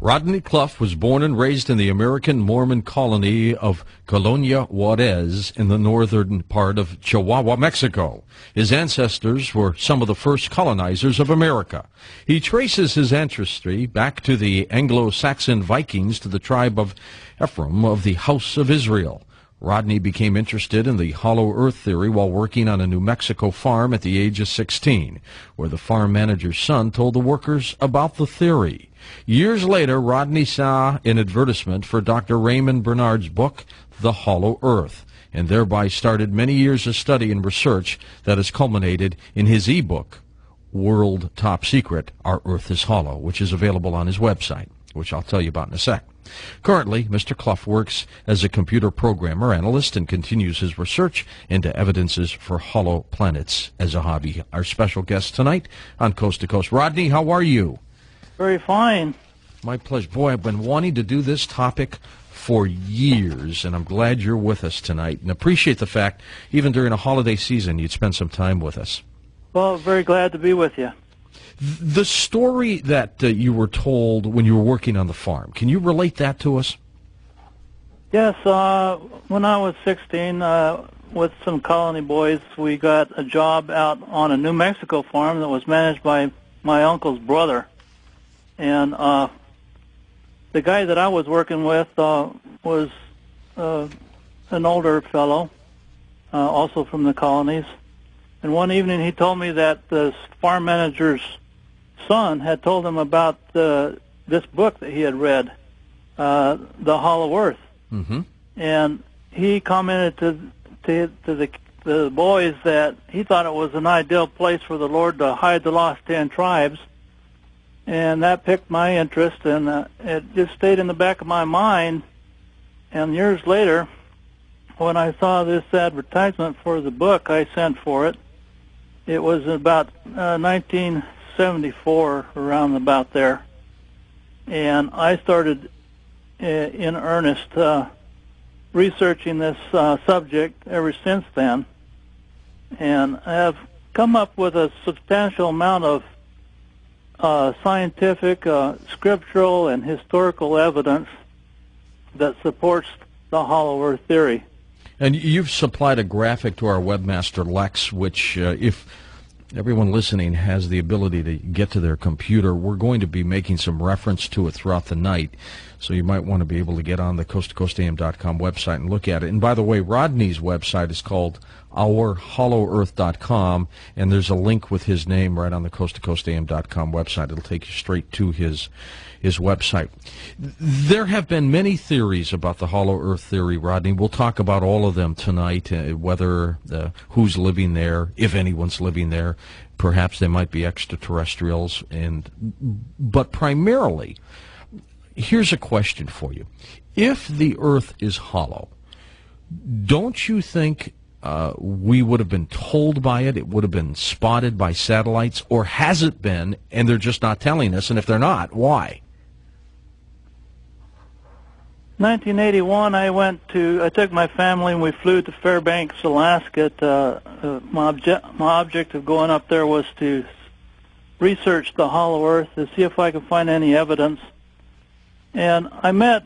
Rodney Clough was born and raised in the American Mormon colony of Colonia Juarez in the northern part of Chihuahua, Mexico. His ancestors were some of the first colonizers of America. He traces his ancestry back to the Anglo-Saxon Vikings to the tribe of Ephraim of the House of Israel. Rodney became interested in the hollow earth theory while working on a New Mexico farm at the age of 16, where the farm manager's son told the workers about the theory. Years later, Rodney saw an advertisement for Dr. Raymond Bernard's book, The Hollow Earth, and thereby started many years of study and research that has culminated in his e-book, World Top Secret, Our Earth is Hollow, which is available on his website, which I'll tell you about in a sec. Currently, Mr. Clough works as a computer programmer analyst and continues his research into evidences for hollow planets as a hobby. Our special guest tonight on Coast to Coast. Rodney, how are you? Very fine. My pleasure. Boy, I've been wanting to do this topic for years, and I'm glad you're with us tonight, and appreciate the fact, even during a holiday season, you'd spend some time with us. Well, very glad to be with you. The story that you were told when you were working on the farm, can you relate that to us? Yes, when I was 16, with some colony boys, we got a job out on a New Mexico farm that was managed by my uncle's brother. And the guy that I was working with was an older fellow, also from the colonies. And one evening he told me that the farm manager's son had told him about this book that he had read, The Hollow Earth. Mm-hmm. And he commented to the boys that he thought it was an ideal place for the Lord to hide the lost 10 tribes. And that piqued my interest, and it just stayed in the back of my mind. And years later, when I saw this advertisement for the book, I sent for it. It was about 1974, around about there. And I started in earnest researching this subject ever since then. And I have come up with a substantial amount of scientific, scriptural, and historical evidence that supports the hollow earth theory. And you've supplied a graphic to our webmaster, Lex, which if everyone listening has the ability to get to their computer, we're going to be making some reference to it throughout the night. So you might want to be able to get on the coasttocoastam.com website and look at it. And by the way, Rodney's website is called OurHollowEarth.com, and there's a link with his name right on the coasttocoastam.com website. It'll take you straight to his website. There have been many theories about the hollow earth theory, Rodney. We'll talk about all of them tonight, whether who's living there, if anyone's living there. Perhaps they might be extraterrestrials, but primarily, here's a question for you. If the earth is hollow, don't you think we would have been told by it, it would have been spotted by satellites, or has it been, and they're just not telling us, and if they're not, why? 1981, I took my family and we flew to Fairbanks, Alaska. My object of going up there was to research the hollow earth to see if I could find any evidence. And I met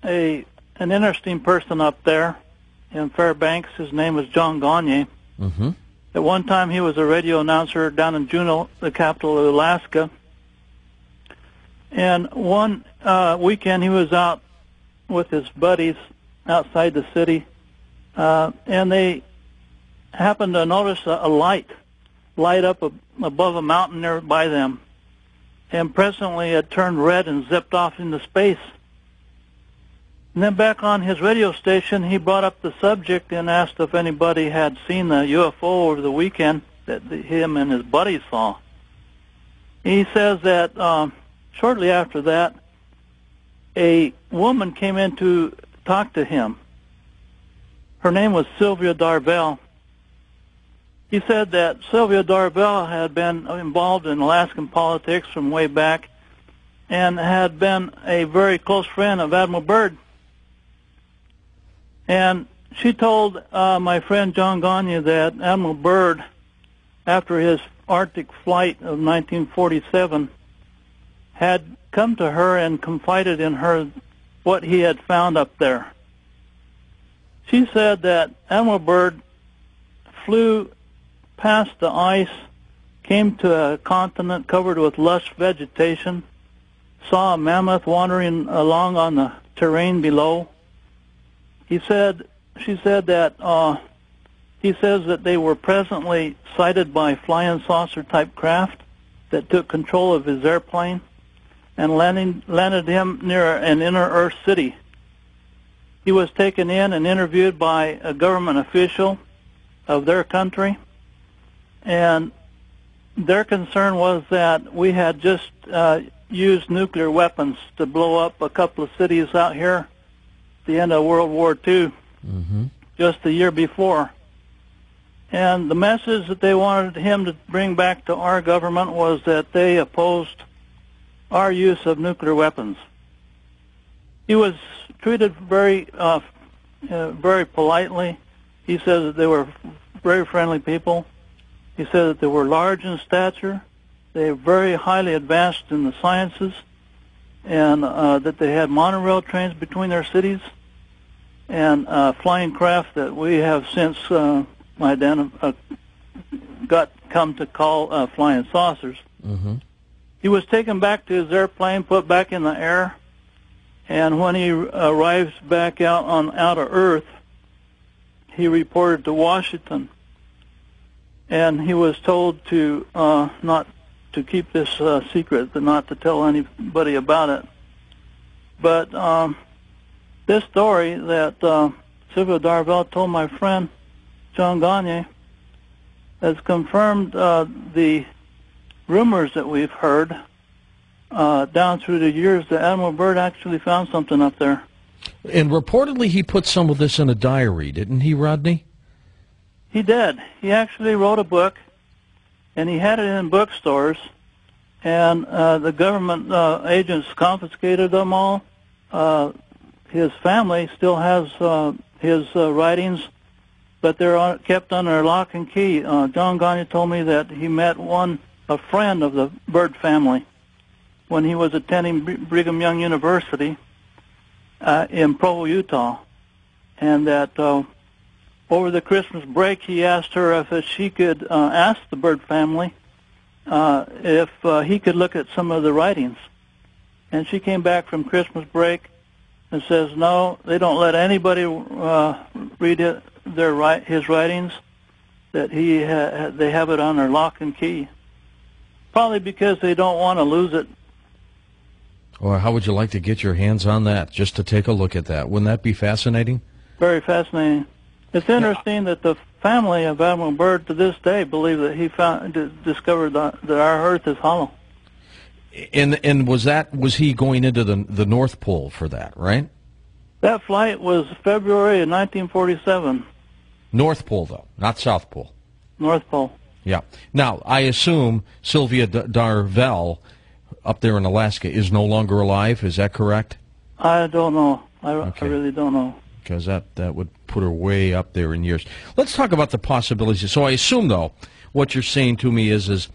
an interesting person up there in Fairbanks. His name was John Gagne. Mm-hmm. At one time, he was a radio announcer down in Juneau, the capital of Alaska. And one weekend, he was out with his buddies outside the city, and they happened to notice a light up above a mountain nearby them. And presently it turned red and zipped off into space. And then back on his radio station, he brought up the subject and asked if anybody had seen the UFO over the weekend that him and his buddies saw. He says that shortly after that, a woman came in to talk to him. Her name was Sylvia Darvell. He said that Sylvia Darvell had been involved in Alaskan politics from way back and had been a very close friend of Admiral Byrd. And she told my friend John Gagne that Admiral Byrd, after his Arctic flight of 1947, had come to her and confided in her what he had found up there. She said that Admiral Byrd flew past the ice, came to a continent covered with lush vegetation, saw a mammoth wandering along on the terrain below. She said that he says that they were presently sighted by flying saucer type craft that took control of his airplane and landed him near an inner Earth city. He was taken in and interviewed by a government official of their country, and their concern was that we had just used nuclear weapons to blow up a couple of cities out here at the end of World War II, just the year before. And the message that they wanted him to bring back to our government was that they opposed our use of nuclear weapons. He was treated very politely. He said that they were very friendly people. He said that they were large in stature, they were very highly advanced in the sciences, and that they had monorail trains between their cities, and flying craft that we have since come to call flying saucers. He was taken back to his airplane, put back in the air, and when he arrives back out on outer Earth, he reported to Washington, and he was told to not to keep this secret, not to tell anybody about it. But this story that Sylvia Darvell told my friend John Gagne has confirmed the rumors that we've heard down through the years that Admiral Byrd actually found something up there. And reportedly he put some of this in a diary, didn't he, Rodney? He did. He actually wrote a book, and he had it in bookstores, and the government agents confiscated them all. His family still has his writings, but they're kept under lock and key. John Gagne told me that he met a friend of the Byrd family when he was attending Brigham Young University in Provo, Utah, and that over the Christmas break he asked her if she could ask the Byrd family if he could look at some of the writings. And she came back from Christmas break and says, no, they don't let anybody read his writings, that they have it on their lock and key. Probably because they don't want to lose it. Or how would you like to get your hands on that, just to take a look at that? Wouldn't that be fascinating? Very fascinating. It's interesting that the family of Admiral Byrd to this day believe that he discovered that our Earth is hollow. And was he going into the North Pole for that, right? That flight was February of 1947. North Pole, though, not South Pole. North Pole. Yeah. Now, I assume Sylvia Darvell up there in Alaska is no longer alive. Is that correct? I don't know. I really don't know. Because that would put her way up there in years. Let's talk about the possibilities. So I assume, though, what you're saying to me is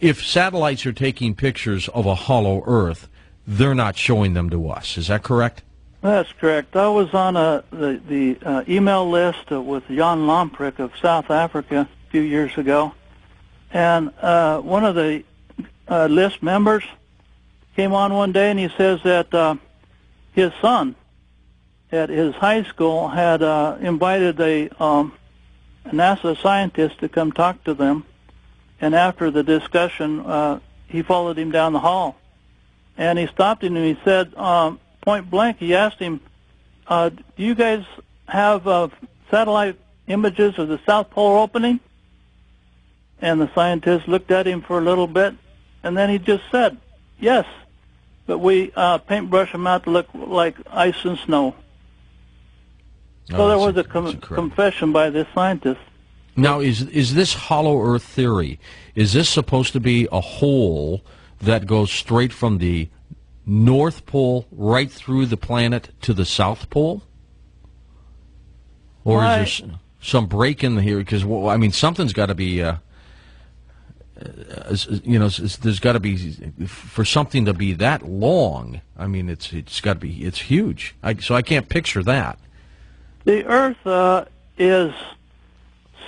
if satellites are taking pictures of a hollow Earth, they're not showing them to us. Is that correct? That's correct. I was on the email list with Jan Lomprich of South Africa a few years ago, and one of the list members came on one day and he says that his son at his high school had invited a NASA scientist to come talk to them, and after the discussion he followed him down the hall, and he stopped him and he said, point blank, he asked him, do you guys have satellite images of the South Pole opening? And the scientist looked at him for a little bit, and then he just said, yes, but we paintbrush them out to look like ice and snow. So there was a confession by this scientist. Now, is this hollow Earth theory, is this supposed to be a hole that goes straight from the North Pole right through the planet to the South Pole? Or is there some break in here? Because, I mean, something's got to be there's got to be, for something to be that long. I mean, it's got to be, it's huge. So I can't picture that. The Earth is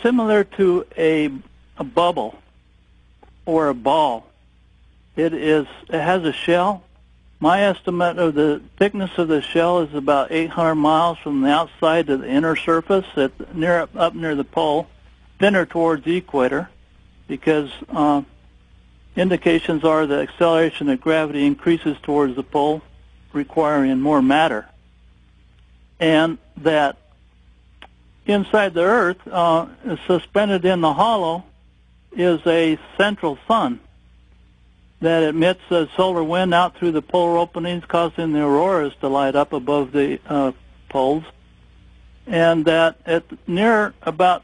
similar to a bubble or a ball. It has a shell. My estimate of the thickness of the shell is about 800 miles from the outside to the inner surface, up near the pole, thinner towards the equator, because indications are the acceleration of gravity increases towards the pole, requiring more matter. And that inside the Earth, suspended in the hollow, is a central sun that emits a solar wind out through the polar openings, causing the auroras to light up above the poles. And that near about